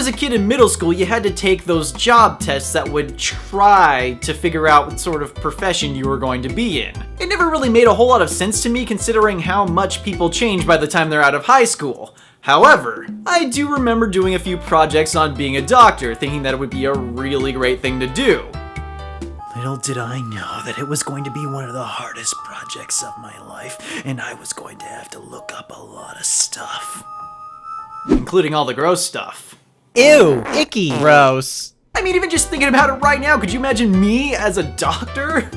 was a kid in middle school, you had to take those job tests that would try to figure out what sort of profession you were going to be in. It never really made a whole lot of sense to me considering how much people change by the time they're out of high school. However, I do remember doing a few projects on being a doctor, thinking that it would be a really great thing to do. Little did I know that it was going to be one of the hardest projects of my life, and I was going to have to look up a lot of stuff. Including all the gross stuff. Ew, icky. Gross. I mean, even just thinking about it right now, could you imagine me as a doctor?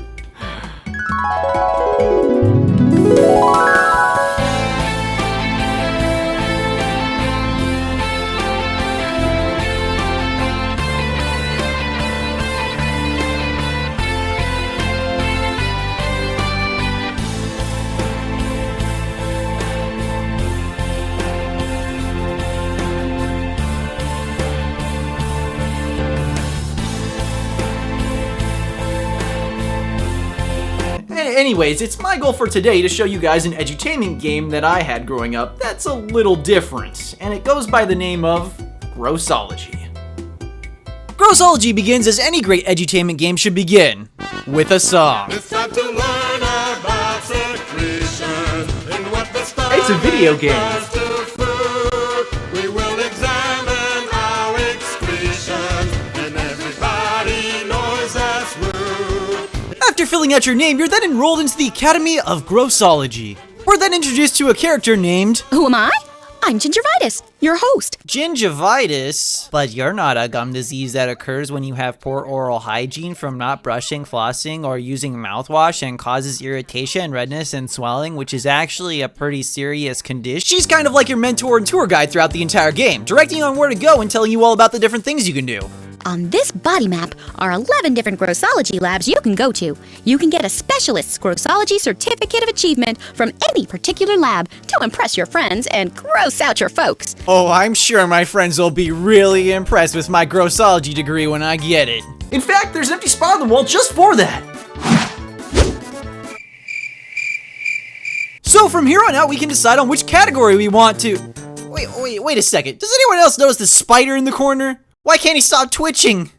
Anyways, it's my goal for today to show you guys an edutainment game that I had growing up that's a little different, and it goes by the name of Grossology. Grossology begins as any great edutainment game should begin, with a song. It's time to learn about secretions and what the stuff It's a video game. does to food. We will examine our excretions, and everybody knows that's rude. After filling out your name, you're then enrolled into the Academy of Grossology. We're then introduced to a character named Who am I? I'm Gingivitis, your host. Gingivitis? But you're not a gum disease that occurs when you have poor oral hygiene from not brushing, flossing, or using mouthwash and causes irritation, redness, and swelling, which is actually a pretty serious condition. She's kind of like your mentor and tour guide throughout the entire game, directing you on where to go and telling you all about the different things you can do. On this body map are 11 different Grossology labs you can go to. You can get a specialist's Grossology Certificate of Achievement from any particular lab to impress your friends and gross out your folks. Oh, I'm sure my friends will be really impressed with my Grossology degree when I get it. In fact, there's an empty spot on the wall just for that. So from here on out, we can decide on which category we want to... Wait a second. Does anyone else notice the spider in the corner? Why can't he stop twitching?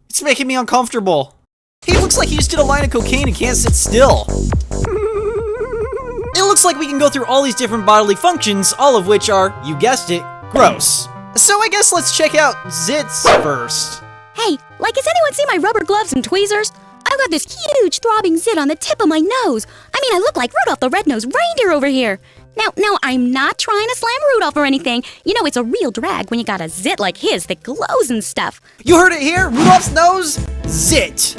It's making me uncomfortable. He looks like he just did a line of cocaine and can't sit still. It looks like we can go through all these different bodily functions, all of which are, you guessed it, gross. So I guess let's check out zits first. Hey, has anyone seen my rubber gloves and tweezers? I've got this huge throbbing zit on the tip of my nose. I mean, I look like Rudolph the Red-Nosed Reindeer over here. Now, I'm not trying to slam Rudolph or anything. You know, it's a real drag when you got a zit like his that glows and stuff. You heard it here, Rudolph's nose, zit.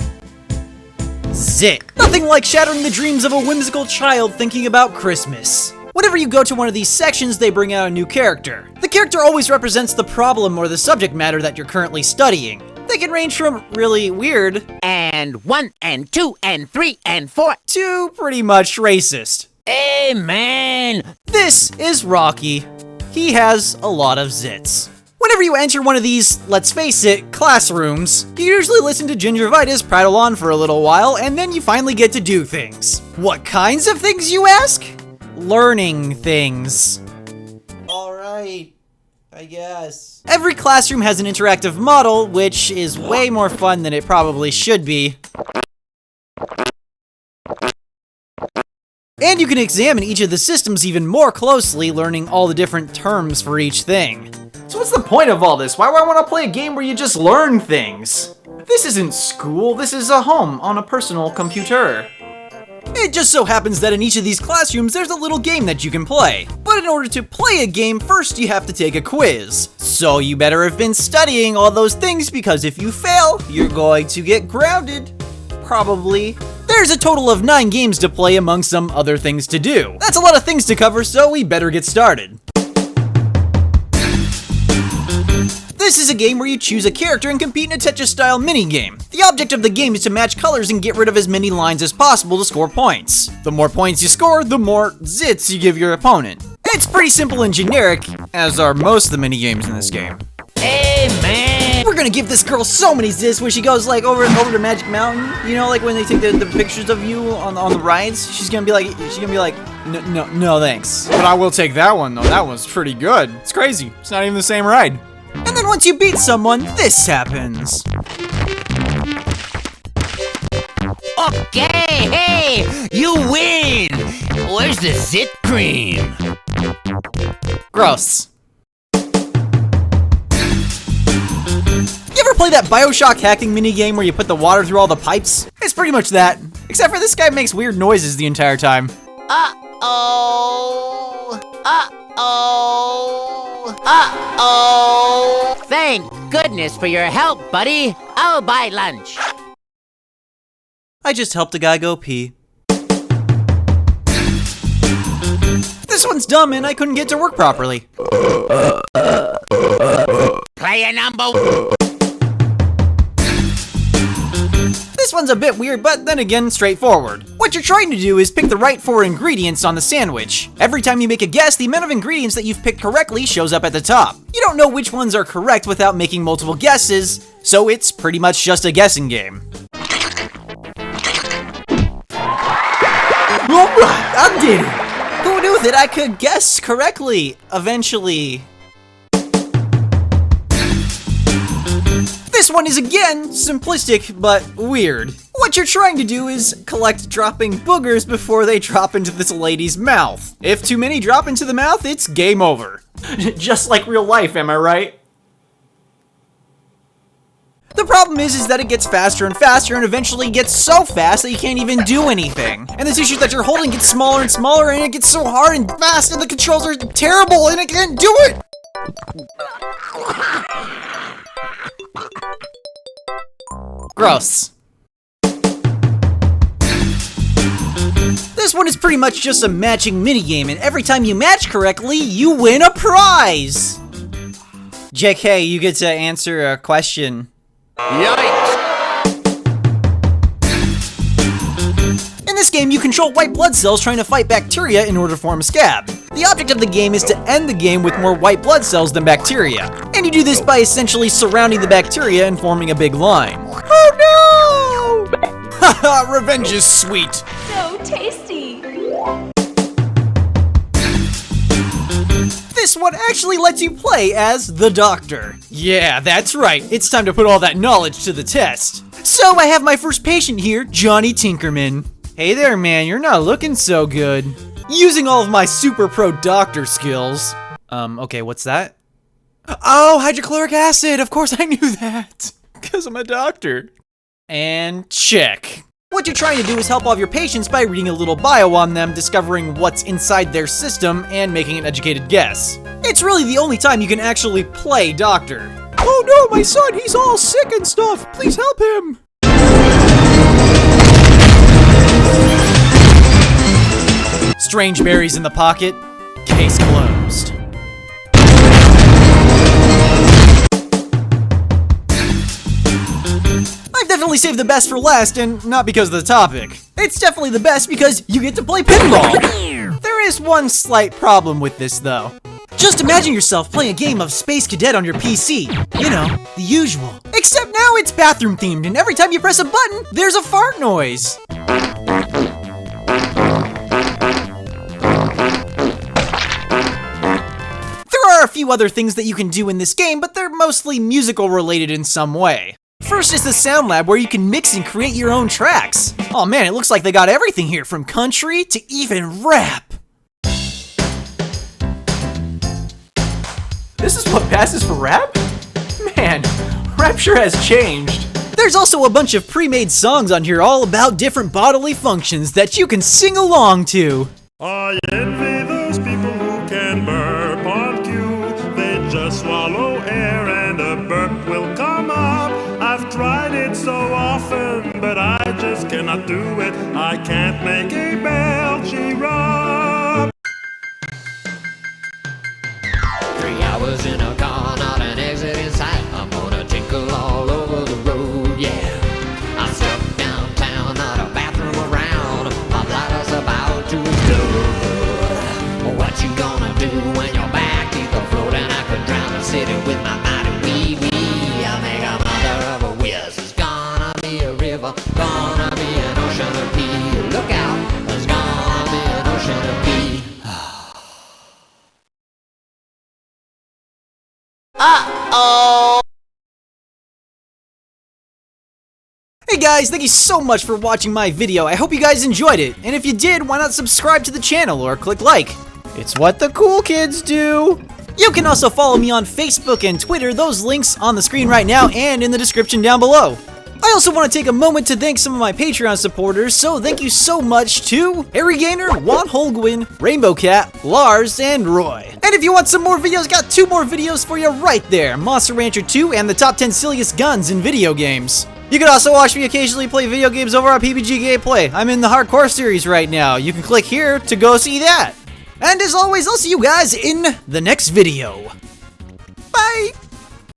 Zit. Nothing like shattering the dreams of a whimsical child thinking about Christmas. Whenever you go to one of these sections, they bring out a new character. The character always represents the problem or the subject matter that you're currently studying. They can range from really weird And 1 and 2 and 3 and 4. to pretty much racist. Amen. This is Rocky. He has a lot of zits. Whenever you enter one of these, let's face it, classrooms, you usually listen to Gingivitis prattle on for a little while, and then you finally get to do things. What kinds of things, you ask? Learning things. Alright, I guess. Every classroom has an interactive model, which is way more fun than it probably should be. And you can examine each of the systems even more closely, learning all the different terms for each thing. So what's the point of all this? Why would I want to play a game where you just learn things? This isn't school, this is a home on a personal computer. It just so happens that in each of these classrooms there's a little game that you can play. But in order to play a game, first you have to take a quiz. So you better have been studying all those things, because if you fail, you're going to get grounded. Probably. There's a total of 9 games to play among some other things to do. That's a lot of things to cover, so we better get started. This is a game where you choose a character and compete in a Tetris-style minigame. The object of the game is to match colors and get rid of as many lines as possible to score points. The more points you score, the more zits you give your opponent. It's pretty simple and generic, as are most of the minigames in this game. Amen. We're gonna give this girl so many zits where she goes like over to Magic Mountain. You know, like when they take the pictures of you on the rides. She's gonna be like, no thanks. But I will take that one though. That one's pretty good. It's crazy. It's not even the same ride. And And then once you beat someone, this happens. Okay, hey, you win. Where's the zit cream? Gross. You ever play that BioShock hacking minigame where you put the water through all the pipes? It's pretty much that. Except for this guy makes weird noises the entire time. Uh-oh. Uh-oh. Uh-oh. Thank goodness for your help, buddy. I'll buy lunch. I just helped a guy go pee. This one's dumb and I couldn't get to work properly. Player number. This one's a bit weird, but then again, straightforward. What you're trying to do is pick the right 4 ingredients on the sandwich. Every time you make a guess, the amount of ingredients that you've picked correctly shows up at the top. You don't know which ones are correct without making multiple guesses, so it's pretty much just a guessing game. Alright, I did it! Who knew that I could guess correctly, eventually? This one is again simplistic, but weird. What you're trying to do is collect dropping boogers before they drop into this lady's mouth. If too many drop into the mouth, it's game over. Just like real life, am I right? The problem is that it gets faster and faster and eventually gets so fast that you can't even do anything. And the tissue that you're holding gets smaller and smaller and it gets so hard and fast and the controls are terrible and I can't do it! Gross. This one is pretty much just a matching minigame, and every time you match correctly, you win a prize! JK, you get to answer a question. Yikes! In this game, you control white blood cells trying to fight bacteria in order to form a scab. The object of the game is to end the game with more white blood cells than bacteria. And you do this by essentially surrounding the bacteria and forming a big line. Oh no! Haha, revenge is sweet. So tasty. This one actually lets you play as the Doctor. Yeah, that's right. It's time to put all that knowledge to the test. So I have my first patient here, Johnny Tinkerman. Hey there, man, you're not looking so good. Using all of my super pro doctor skills. Okay, what's that? Oh, hydrochloric acid, of course I knew that. Because I'm a doctor. And check. What you're trying to do is help all of your patients by reading a little bio on them, discovering what's inside their system, and making an educated guess. It's really the only time you can actually play doctor. Oh no, my son, he's all sick and stuff. Please help him. Strange berries in the pocket. Case closed. I've definitely saved the best for last, and not because of the topic. It's definitely the best because you get to play pinball. There is one slight problem with this, though. Just imagine yourself playing a game of Space Cadet on your PC. You know, the usual. Except now it's bathroom themed, and every time you press a button, there's a fart noise. There are a few other things that you can do in this game, but they're mostly musical related in some way. First is the Sound Lab, where you can mix and create your own tracks. Oh man, it looks like they got everything here, from country to even rap. This is what passes for rap? Man, rap sure has changed. There's also a bunch of pre-made songs on here all about different bodily functions that you can sing along to. I envy those people who can burp on cue. They just swallow air and a burp will come up. I've tried it so often, but I just cannot do it. I can't make a belchy rub. 3 hours in a car, not an exit in sight. I'm gonna tinkle all over the road, yeah. I'm stuck downtown, not a bathroom around. My bladder's about to explode. What you gonna do when your back keeps floating? I could drown a city with my mighty wee wee. I'll make a mother of a whiz. It's gonna be a river, gonna be an ocean of pee. Look out, there's gonna be an ocean of pee. Uh-oh. guys, thank you so much for watching my video. I hope you guys enjoyed it. And if you did, why not subscribe to the channel or click like? It's what the cool kids do. You can also follow me on Facebook and Twitter. Those links on the screen right now and in the description down below. I also want to take a moment to thank some of my Patreon supporters, so thank you so much to Harry Gaynor, Juan Holguin, Rainbow Cat, Lars, and Roy. And if you want some more videos, got 2 more videos for you right there, Monster Rancher 2 and the top 10 silliest guns in video games. You can also watch me occasionally play video games over on PBG Gameplay. I'm in the Hardcore series right now. You can click here to go see that. And as always, I'll see you guys in the next video. Bye!